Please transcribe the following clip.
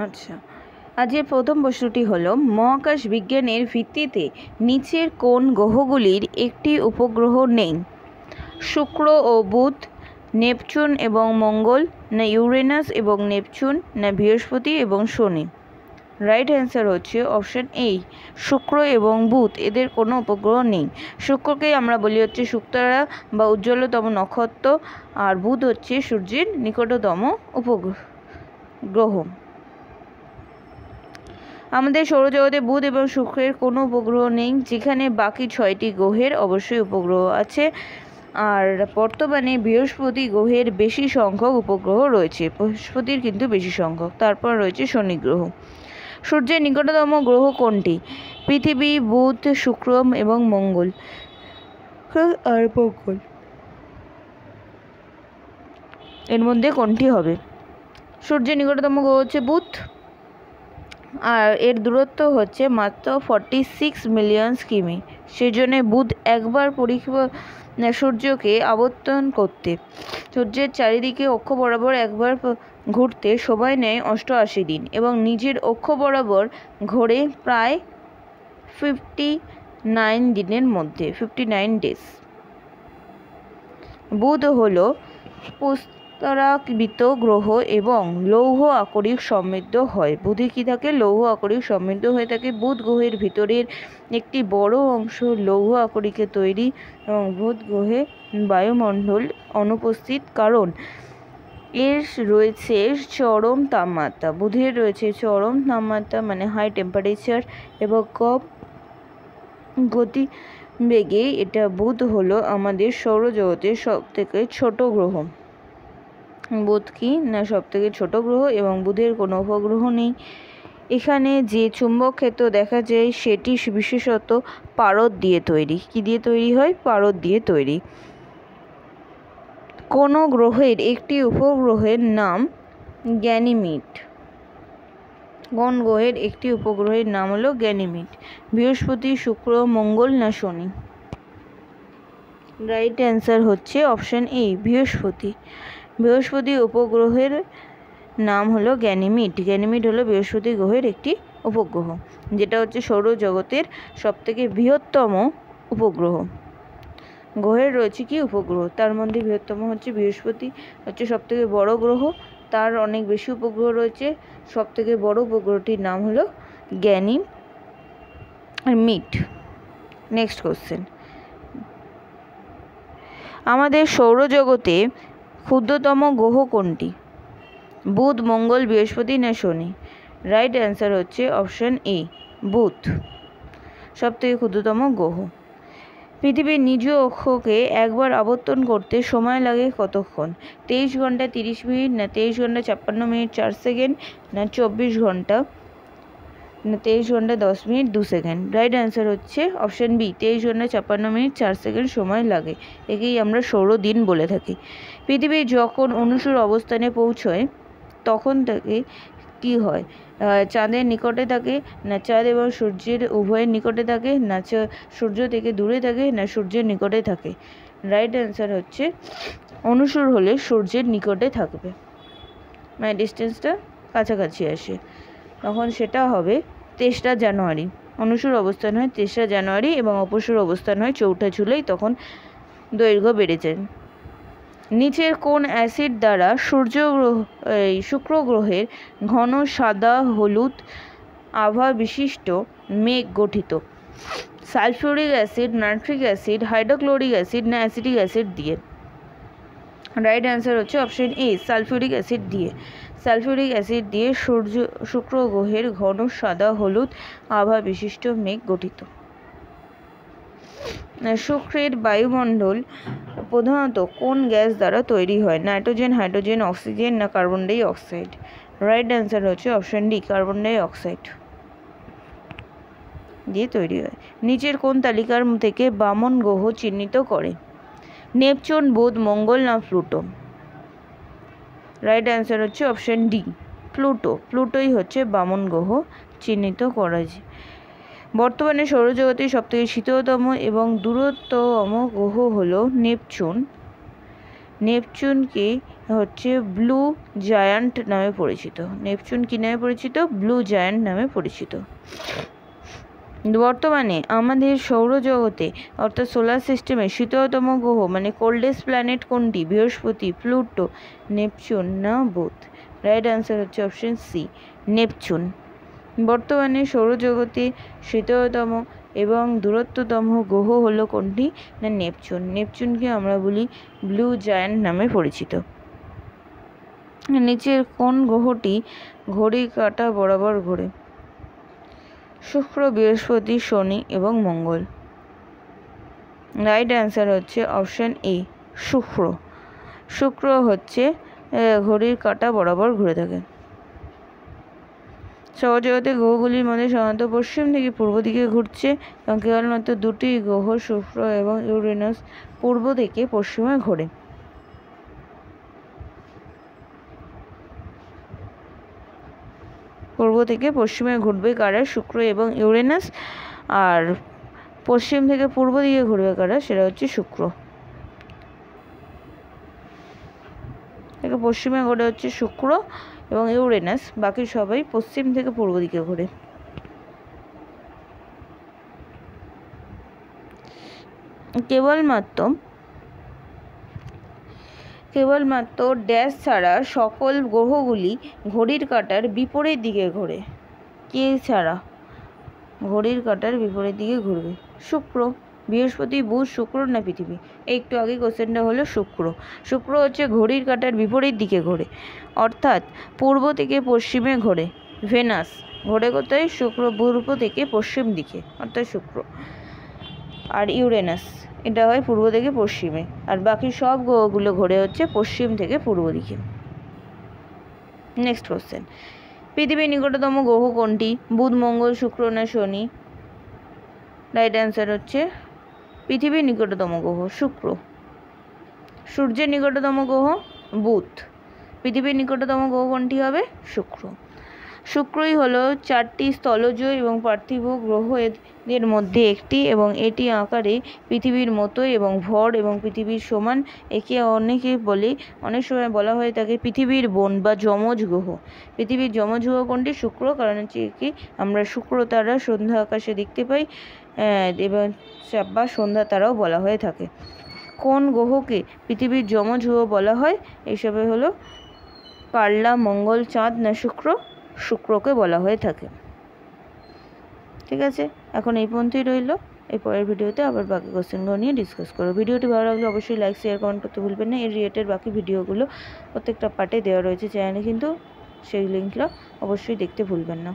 আচ্ছা, আজকের প্রথম প্রশ্নটি হলো, মহাকাশ বিজ্ঞানের ভিত্তিতে নিচের কোন গ্রহগুলির একটি উপগ্রহ নেই? শুক্র ও বুধ, নেপচুন এবং মঙ্গল, না ইউরেনাস এবং নেপচুন, না বৃহস্পতি এবং শনি? রাইট অ্যান্সার হচ্ছে অপশন এ, শুক্র এবং বুধ, এদের কোনো উপগ্রহ নেই। শুক্রকেই আমরা বলি হচ্ছে শুকতারা বা উজ্জ্বলতম নক্ষত্র, আর বুধ হচ্ছে সূর্যের নিকটতম উপগ্রহ। আমাদের সৌরজগতে বুধ এবং শুক্রের কোনো উপগ্রহ নেই, যেখানে বাকি 6টি গ্রহের অবশ্যই উপগ্রহ আছে। আর বর্তমানে বৃহস্পতি গ্রহের বেশি সংখ্যক উপগ্রহ রয়েছে, বৃহস্পতির কিন্তু বেশি সংখ্যক। তারপর রয়েছে শনি গ্রহ। সূর্যের নিকটতম গ্রহ কোনটি? পৃথিবী, বুধ, শুক্র এবং মঙ্গল। আর মঙ্গল, এর মধ্যে কোনটি হবে? সূর্যের নিকটতম গ্রহ হচ্ছে বুধ, আর এর দূরত্ব হচ্ছে মাত্র 46 মিলিয়ন কিমি। সেজন্য বুধ একবার সূর্যকে আবর্তন করতে, সূর্যের চারিদিকে অক্ষ বরাবর একবার ঘুরতে সময় নেয় 88 দিন এবং নিজের অক্ষ বরাবর ঘোরে প্রায় 59 দিনের মধ্যে, 59 ডেজ। বুধ হলো প্রস্তরাকৃত গ্রহ এবং লৌহ আকরিক সমৃদ্ধ হয়। বুধে কি থাকে? লৌহ আকরিক সমৃদ্ধ হয়ে থাকে। বুধ গ্রহের ভিতরের একটি বড় অংশ লৌহ আকরিকে তৈরি এবং বুধ গ্রহে বায়ুমণ্ডল অনুপস্থিত, কারণ এর রয়েছে চরম তাপমাত্রা। বুধের রয়েছে চরম তাপমাত্রা, মানে হাই টেম্পারেচার এবং কম গতিবেগে। এটা বুধ হলো আমাদের সৌরজগতের সবথেকে ছোট গ্রহ। বুধ কি না সবথেকে ছোট গ্রহ এবং বুধের কোনো উপগ্রহ নেই। এখানে যে চুম্বক ক্ষেত্র দেখা যায় সেটি বিশেষত পারদ দিয়ে তৈরি। কি দিয়ে তৈরি হয়? পারদ দিয়ে তৈরি। কোনো গ্রহের একটি উপগ্রহের নাম গ্যানিমিড। কোন গ্রহের একটি উপগ্রহের নাম হলো গ্যানিমিড? বৃহস্পতি, শুক্র, মঙ্গল না শনি? রাইট অ্যান্সার হচ্ছে অপশন এ, বৃহস্পতি। বৃহস্পতি উপগ্রহের নাম হলো গ্যানিমিড। গ্যানিমিড হলো বৃহস্পতি গ্রহের একটি উপগ্রহ, যেটা হচ্ছে সৌরজগতের সবথেকে বৃহত্তম উপগ্রহ। গ্রহের রয়েছে কি উপগ্রহ, তার মধ্যে বৃহত্তম হচ্ছে বৃহস্পতি, হচ্ছে সবথেকে বড় গ্রহ। তার অনেক বেশি উপগ্রহ রয়েছে। সবথেকে বড় উপগ্রহটির নাম হলো গ্যানিমিড। নেক্সট কোশ্চেন, আমাদের সৌরজগতে ক্ষুদ্রতম গ্রহ কোনটি? বুধ, মঙ্গল, বৃহস্পতি না শনি? রাইট অ্যান্সার হচ্ছে অপশন এ, বুধ সবথেকে ক্ষুদ্রতম গ্রহ। পৃথিবীর নিজ অক্ষকে একবার আবর্তন করতে সময় লাগে কতক্ষণ? 23 ঘন্টা 30 মিনিট, না 23 ঘন্টা 56 মিনিট 4 সেকেন্ড, না 24 ঘন্টা, না 23 ঘন্টা 10 মিনিট 2 সেকেন্ড? রাইট অ্যান্সার হচ্ছে অপশন বি, 23 ঘন্টা 56 মিনিট 4 সেকেন্ড সময় লাগে। একেই আমরা সৌরদিন বলে থাকি। পৃথিবী যখন অনুসর অবস্থানে পৌঁছয় তখন তাকে কি হয়? চাঁদের নিকটে থাকে, না চাঁদ এবং সূর্যের উভয়ের নিকটে থাকে, না সূর্য থেকে দূরে থাকে, না সূর্যের নিকটে থাকে? রাইট অ্যান্সার হচ্ছে অনুসর হলে সূর্যের নিকটে থাকবে, মানে ডিস্টেন্সটা কাছাকাছি আসে, তখন সেটা হবে 23 জানুয়ারি। অনুসর অবস্থান হয় 23 জানুয়ারি এবং অপসর অবস্থান হয় 4 জুলাই, তখন দৈর্ঘ্য বেড়ে যায়। নিচের কোন অ্যাসিড দ্বারা শুক্র গ্রহের ঘন সাদা হলুদ আভা বিশিষ্ট মেঘ গঠিত? Sulphuric acid, nitric acid, hydrochloric acid না অ্যাসিটিক অ্যাসিড দিয়ে? রাইট অ্যান্সার হচ্ছে অপশন এ, সালফিউরিক অ্যাসিড দিয়ে। সালফিউরিক অ্যাসিড দিয়ে শুক্র গ্রহের ঘন সাদা হলুদ আভা বিশিষ্ট মেঘ গঠিত। শুক্রের বায়ুমণ্ডল প্রধানত কোন গ্যাস দ্বারা তৈরি হয়? নাইট্রোজেন, হাইড্রোজেন, অক্সিজেন না carbon die oxide? Right answer হচ্ছে option D, carbon die oxide দিয়ে তৈরি হয়। নিচের কোন তালিকার থেকে বামন গ্রহ চিহ্নিত করে? নেপচুন, বুধ, মঙ্গল না প্লুটো? রাইট অ্যান্সার হচ্ছে অপশন ডি, প্লুটো। প্লুটোই হচ্ছে বামন গ্রহ চিহ্নিত করা যায়। বর্তমানে সৌরজগতের সবথেকে শীতলতম এবং দূরতম গ্রহ হলো নেপচুন। নেপচুনকে হচ্ছে ব্লু জায়ান্ট নামে পরিচিত। নেপচুন কী নামে পরিচিত? ব্লু জায়ান্ট নামে পরিচিত। বর্তমানে আমাদের সৌরজগতে অর্থাৎ সোলার সিস্টেমে শীতলতম গ্রহ মানে কোল্ডেস্ট প্ল্যানেট কোনটি? বৃহস্পতি, প্লুটো, নেপচুন না বুধ? রাইট অ্যান্সার হচ্ছে অপশন সি, নেপচুন। বর্তমানে সৌরজগতে শীতলতম এবং দূরত্বতম গ্রহ হলো কোনটি? না নেপচুন। নেপচুনকে আমরা বলি ব্লু জায়ান্ট নামে পরিচিত। নিচের কোন গ্রহটি ঘড়ির কাঁটা বরাবর ঘোরে? শুক্র, বৃহস্পতি, শনি এবং মঙ্গল? রাইট অ্যান্সার হচ্ছে অপশন এ, শুক্র। শুক্র হচ্ছে ঘড়ির কাঁটা বরাবর ঘুরে থাকে। সৌরজগতের গ্রহগুলির মধ্যে সাধারণত পশ্চিম থেকে পূর্ব দিকে ঘুরছে এবং কেবলমাত্র দুটি গ্রহ শুক্র এবং ইউরেনাস পূর্ব থেকে পশ্চিমে ঘোরে। পূর্ব থেকে পশ্চিমে ঘুরবে কারা? শুক্র এবং ইউরেনাস। আর পশ্চিম থেকে পূর্ব দিকে ঘুরবে কারা? সেটা হচ্ছে শুক্র। পশ্চিমে ঘোরে হচ্ছে শুক্র এবং ইউরেনাস, বাকি সবাই পশ্চিম থেকে পূর্ব দিকে ঘোরে। কেবলমাত্র ড্যাশ ছাড়া সকল গ্রহগুলি ঘড়ির কাঁটার বিপরীত দিকে ঘোরে। কে ছাড়া ঘড়ির কাঁটার বিপরীত দিকে ঘুরবে? শুক্র, বৃহস্পতি, বুধ, শুক্র না পৃথিবী? একটু আগে কোশ্চেনটা হলো শুক্র। শুক্র হচ্ছে ঘড়ির কাঁটার বিপরীত দিকে ঘোরে, অর্থাৎ পূর্ব থেকে পশ্চিমে ঘোরে। ভেনাস ঘোরে কোথায়? শুক্র পূর্ব থেকে পশ্চিম দিকে, অর্থাৎ শুক্র। আর ইউরেনাস এটা হয় পূর্ব থেকে পশ্চিমে, আর বাকি সব গ্রহগুলো ঘোরে হচ্ছে পশ্চিম থেকে পূর্ব দিকে। নেক্সট কোশ্চেন, পৃথিবীর নিকটতম গ্রহ কোনটি? বুধ, মঙ্গল, শুক্র না শনি? রাইট অ্যান্সার হচ্ছে পৃথিবীর নিকটতম গ্রহ শুক্র। সূর্যের নিকটতম গ্রহ বুধ। পৃথিবীর নিকটতম গ্রহ কোনটি হবে? শুক্র। শুক্রই হলো 4টি স্থলজ এবং পার্থিব গ্রহের মধ্যে একটি এবং এটি আকারে পৃথিবীর মতোই এবং ভর এবং পৃথিবীর সমান। একে অনেক সময় বলা হয়ে থাকে পৃথিবীর বোন বা যমজ গ্রহ। পৃথিবীর যমজ গ্রহ কোনটি? শুক্র, কারণ হচ্ছে কি আমরা শুক্র তারা সন্ধ্যা আকাশে দেখতে পাই এবং বা সন্ধ্যা তারাও বলা হয়ে থাকে। কোন গ্রহকে পৃথিবীর যমজ গ্রহ বলা হয়? এইসবে হলো পাল্লা, মঙ্গল, চাঁদ না শুক্র? শুক্রকে বলা হয়ে থাকে। ঠিক আছে, এখন এই পর্যন্তই রইল। এই পরের ভিডিওতে আবার বাকি কোশ্চেনগুলো নিয়ে ডিসকাস করো। ভিডিওটি ভালো লাগলে অবশ্যই লাইক, শেয়ার, কমেন্ট করতে ভুলবেন না। এর রিলেটেড বাকি ভিডিওগুলো প্রত্যেকটা পার্টে দেওয়া রয়েছে চ্যানেলে, কিন্তু সেই লিঙ্কটা অবশ্যই দেখতে ভুলবেন না।